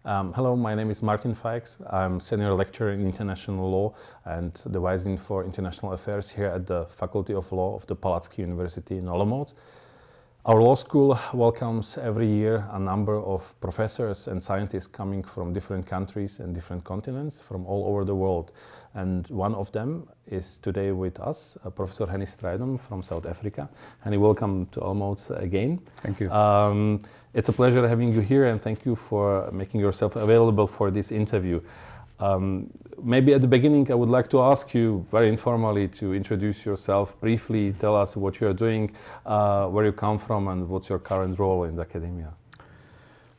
Hello, my name is Martin Faix. I'm senior lecturer in international law and advising for international affairs here at the Faculty of Law of the Palacký University in Olomouc. Our law school welcomes every year a number of professors and scientists coming from different countries and different continents from all over the world. And one of them is today with us, Professor Hennie Strydom from South Africa. Hennie, welcome to Olomouc again. Thank you. It's a pleasure having you here, and thank you for making yourself available for this interview. Maybe at the beginning I would like to ask you very informally to introduce yourself briefly, tell us what you are doing, where you come from and what's your current role in the academia.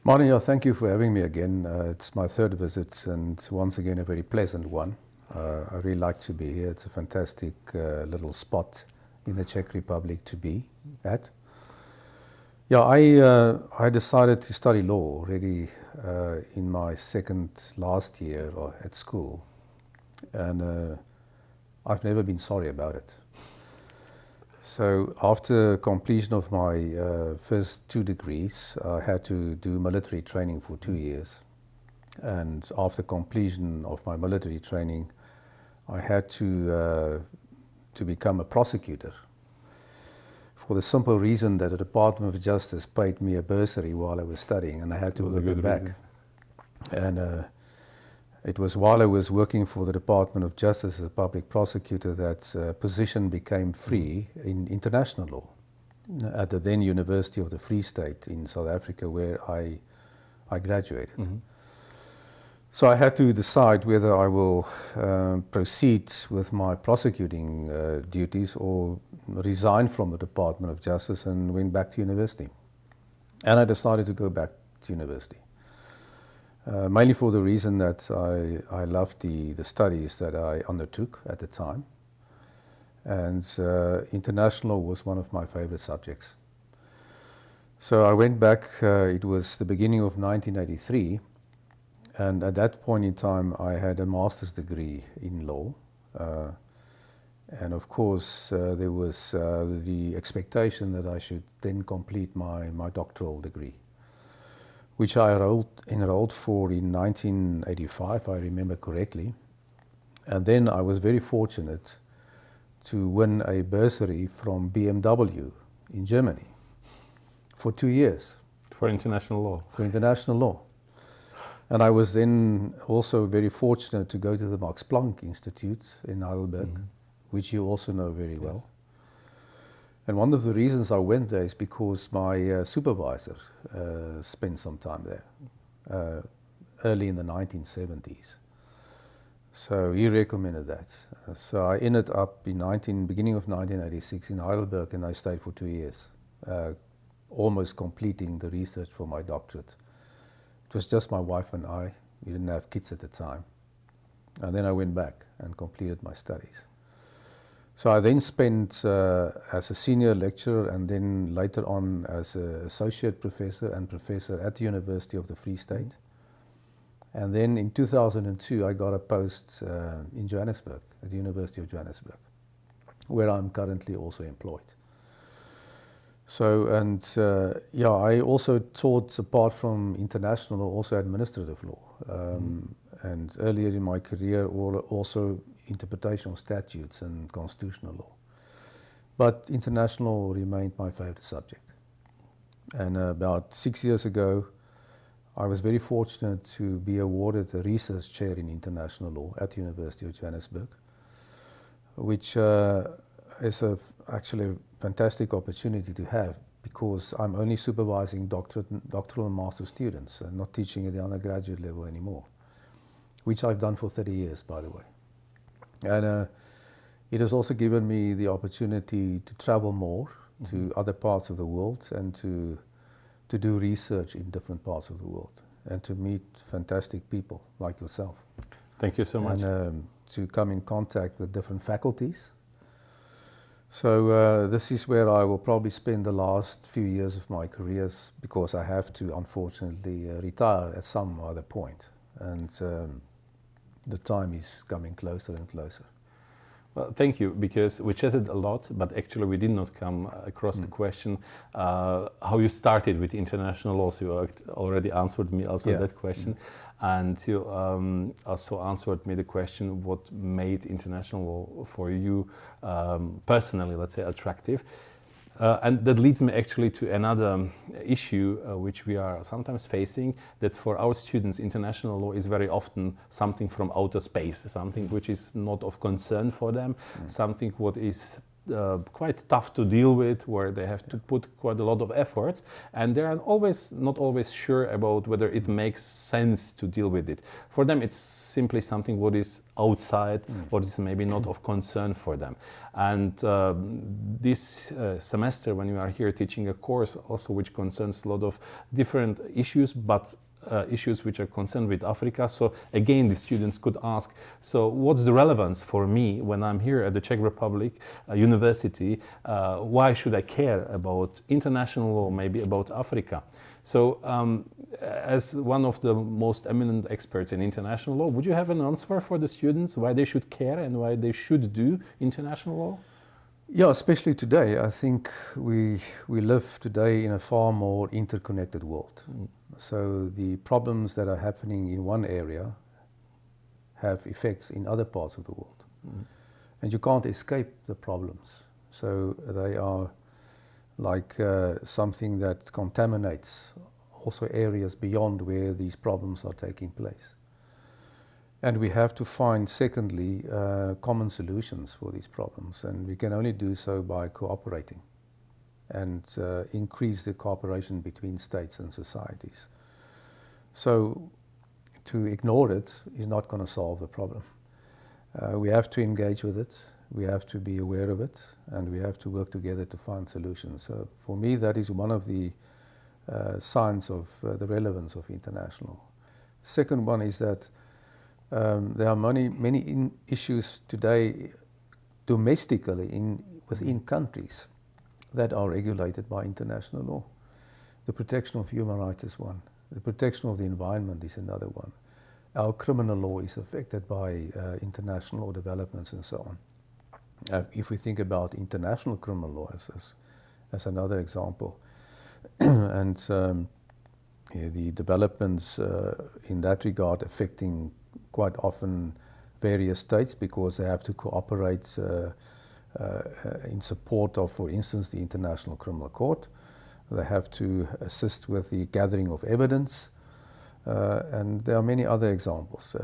Martin, thank you for having me again. It's my third visit and once again a very pleasant one. I really like to be here. It's a fantastic little spot in the Czech Republic to be at. Yeah, I decided to study law already in my second last year at school, and I've never been sorry about it. So after completion of my first 2 degrees, I had to do military training for 2 years, and after completion of my military training, I had to become a prosecutor. For the simple reason that the Department of Justice paid me a bursary while I was studying, and I had to work it back. And it was while I was working for the Department of Justice as a public prosecutor that position became free in international law at the then University of the Free State in South Africa, where I graduated. Mm-hmm. So I had to decide whether I will proceed with my prosecuting duties or resign from the Department of Justice and went back to university. And I decided to go back to university, mainly for the reason that I loved the studies that I undertook at the time. And international law was one of my favorite subjects. So I went back, it was the beginning of 1983. And at that point in time, I had a master's degree in law. And of course, there was the expectation that I should then complete my doctoral degree, which I enrolled for in 1985, I remember correctly. And then I was very fortunate to win a bursary from BMW in Germany for 2 years. For international law? For international law. And I was then also very fortunate to go to the Max Planck Institute in Heidelberg, mm-hmm. which you also know very well. And one of the reasons I went there is because my supervisor spent some time there, early in the 1970s. So he recommended that. So I ended up in beginning of 1986 in Heidelberg, and I stayed for 2 years, almost completing the research for my doctorate. It was just my wife and I. We didn't have kids at the time. And then I went back and completed my studies. So I then spent as a senior lecturer and then later on as an associate professor and professor at the University of the Free State. And then in 2002 I got a post in Johannesburg, at the University of Johannesburg, where I'm currently also employed. So, and yeah, I also taught, apart from international law, also administrative law. And earlier in my career, also interpretation of statutes and constitutional law. But international law remained my favorite subject. And about 6 years ago, I was very fortunate to be awarded a research chair in international law at the University of Johannesburg, which is actually a fantastic opportunity to have, because I'm only supervising doctoral and master students and not teaching at the undergraduate level anymore, which I've done for 30 years, by the way. And it has also given me the opportunity to travel more to other parts of the world and to do research in different parts of the world and to meet fantastic people like yourself. Thank you so much. And to come in contact with different faculties. So this is where I will probably spend the last few years of my career, because I have to, unfortunately, retire at some other point. And the time is coming closer and closer. Well, thank you, because we chatted a lot, but actually we did not come across the question how you started with international law. So you already answered me also that question. And you also answered me the question what made international law for you personally, let's say, attractive. And that leads me actually to another issue which we are sometimes facing, that for our students international law is very often something from outer space, something which is not of concern for them, something what is quite tough to deal with, where they have to put quite a lot of efforts, and they are not always sure about whether it makes sense to deal with it. For them it's simply something what is outside, what is maybe not of concern for them. And this semester, when you are here teaching a course also which concerns a lot of different issues, but issues which are concerned with Africa. So again, the students could ask, so what's the relevance for me when I'm here at the Czech Republic University? Why should I care about international law, maybe about Africa? So as one of the most eminent experts in international law, would you have an answer for the students why they should care and why they should do international law? Yeah, especially today. I think we live today in a far more interconnected world. So the problems that are happening in one area have effects in other parts of the world. And you can't escape the problems. So they are like something that contaminates also areas beyond where these problems are taking place. And we have to find, secondly, common solutions for these problems. And we can only do so by cooperating and increase the cooperation between states and societies. So to ignore it is not going to solve the problem. We have to engage with it, we have to be aware of it, and we have to work together to find solutions. So for me, that is one of the signs of the relevance of international. Second one is that there are many issues today domestically within countries that are regulated by international law. The protection of human rights is one. The protection of the environment is another one. Our criminal law is affected by international law developments and so on. If we think about international criminal law as another example, and the developments in that regard affecting quite often various states because they have to cooperate in support of, for instance, the International Criminal Court. They have to assist with the gathering of evidence, and there are many other examples.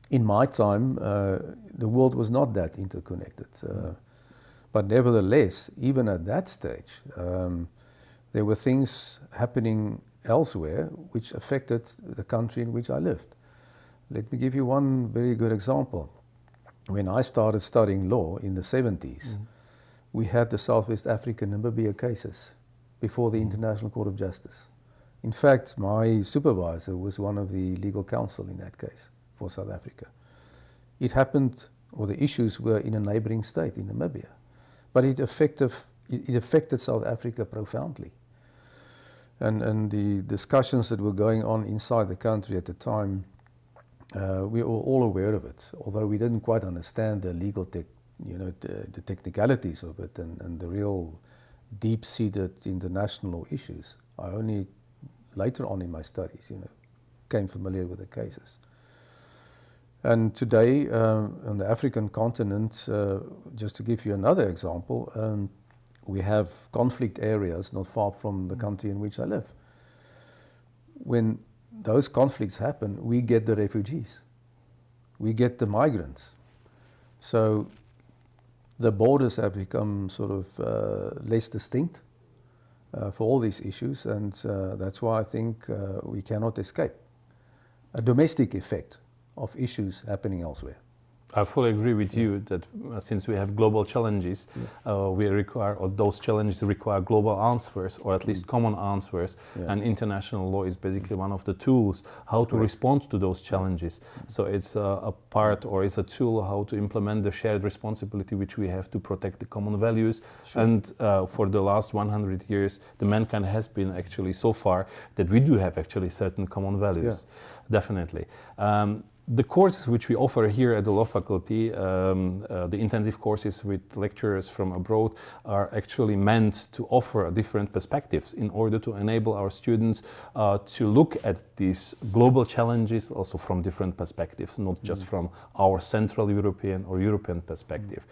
In my time, the world was not that interconnected, but nevertheless, even at that stage, there were things happening elsewhere which affected the country in which I lived. Let me give you one very good example. When I started studying law in the 70s, we had the Southwest Africa Namibia cases before the International Court of Justice. In fact, my supervisor was one of the legal counsel in that case for South Africa. It happened, or the issues were in a neighboring state, in Namibia, but it affected South Africa profoundly. And the discussions that were going on inside the country at the time, we were all aware of it, although we didn't quite understand the legal the technicalities of it and the real deep-seated international issues. I only later on in my studies, became familiar with the cases. And today, on the African continent, just to give you another example, we have conflict areas not far from the country in which I live. When those conflicts happen, we get the refugees, we get the migrants. So the borders have become sort of less distinct for all these issues, and that's why I think we cannot escape a domestic effect of issues happening elsewhere. I fully agree with you that since we have global challenges, we require, or those challenges require global answers, or at least common answers, and international law is basically one of the tools how to respond to those challenges. So it's a part, or it's a tool how to implement the shared responsibility which we have to protect the common values. And for the last 100 years, the mankind has been actually so far that we do have actually certain common values, definitely. The courses which we offer here at the law faculty, the intensive courses with lecturers from abroad, are actually meant to offer different perspectives in order to enable our students to look at these global challenges also from different perspectives, not just from our Central European or European perspective.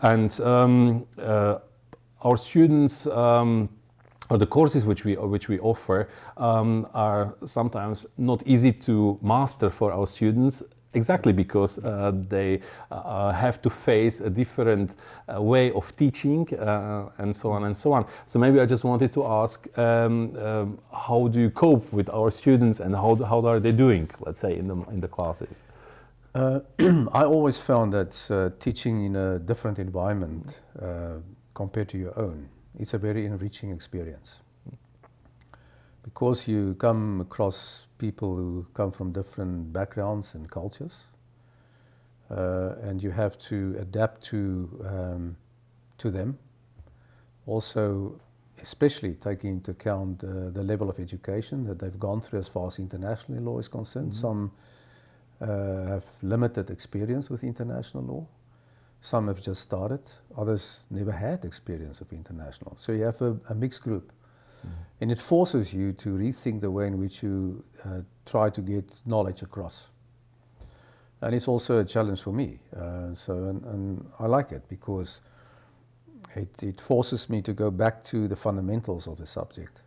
And our students, or the courses which we offer are sometimes not easy to master for our students, exactly because they have to face a different way of teaching and so on and so on. So maybe I just wanted to ask, how do you cope with our students, and how are they doing, let's say, in the classes? I always found that teaching in a different environment compared to your own, it's a very enriching experience, because you come across people who come from different backgrounds and cultures, and you have to adapt to them. Also, especially taking into account the level of education that they've gone through as far as international law is concerned. Some have limited experience with international law. Some have just started, others never had experience of international. So you have a mixed group. And it forces you to rethink the way in which you try to get knowledge across. And it's also a challenge for me. And I like it, because it forces me to go back to the fundamentals of the subject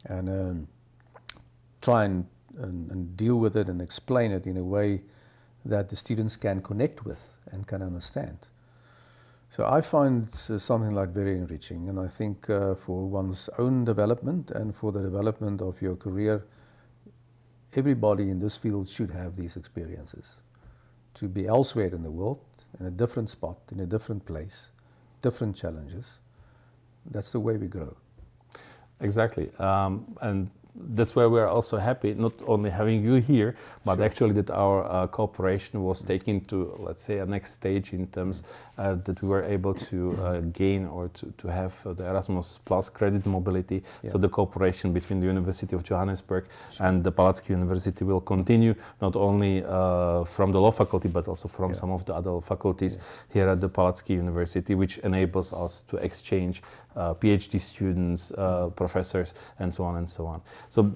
and try and deal with it and explain it in a way that the students can connect with and can understand. So I find something like very enriching, and I think for one's own development and for the development of your career, everybody in this field should have these experiences. To be elsewhere in the world, in a different spot, in a different place, different challenges, that's the way we grow. Exactly. And that's why we're also happy, not only having you here, but actually that our cooperation was taken to, let's say, a next stage in terms that we were able to gain or to have the Erasmus Plus credit mobility. So the cooperation between the University of Johannesburg and the Palacký University will continue, not only from the law faculty, but also from some of the other faculties here at the Palacký University, which enables us to exchange PhD students, professors, and so on and so on. So,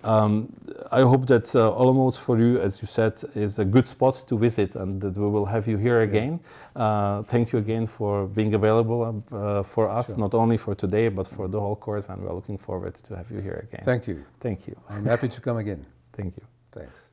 I hope that Olomouc for you, as you said, is a good spot to visit, and that we will have you here again. Thank you again for being available for us, not only for today, but for the whole course, and we're looking forward to have you here again. Thank you. Thank you. I'm happy to come again. Thank you. Thanks.